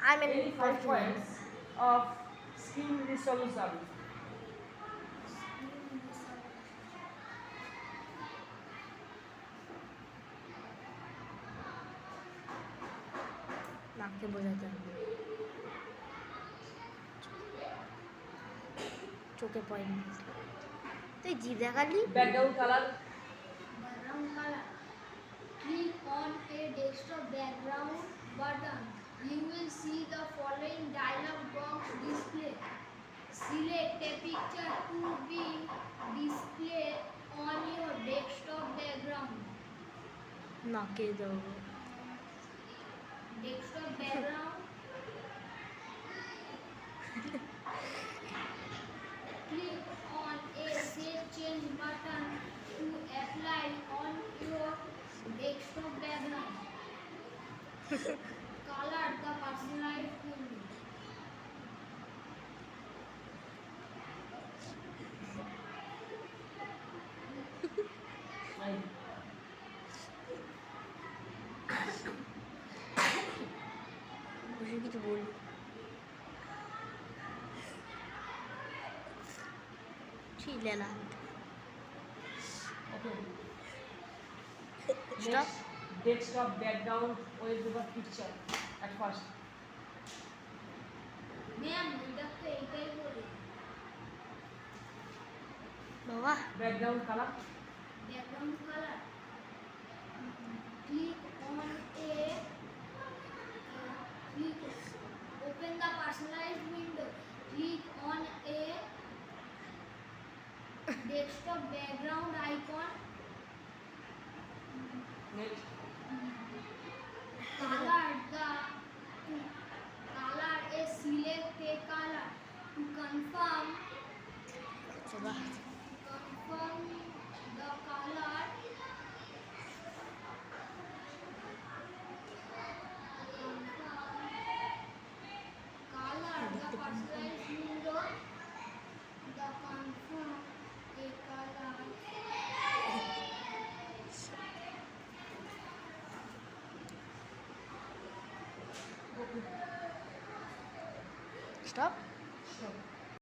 I'm in any 5 points of skin resolution. নাককে বোঝাতে হবে, চোখে পড়েনি। তুই জিভ দেখালি। Background color. Background color. Click on a desktop background button. You will see the following dialog box display. Select a picture to be displayed on your desktop background. নাকে দেবো। Desktop background. Click on a Save Change button to apply on your desktop background. Color the personalized window. বসে কিছু বলি। ছিলে না। Okay. Stop. Next, desktop background wallpaper picture at first. Ma'am, এটাকে এইটাই বলি। বাবা Background color. Background color. Click on a click open the personalized window. Click on a desktop background icon. Next, Color a select a color to confirm বাবা the color. Color the personalized window. The confirm a color. Stop. stop.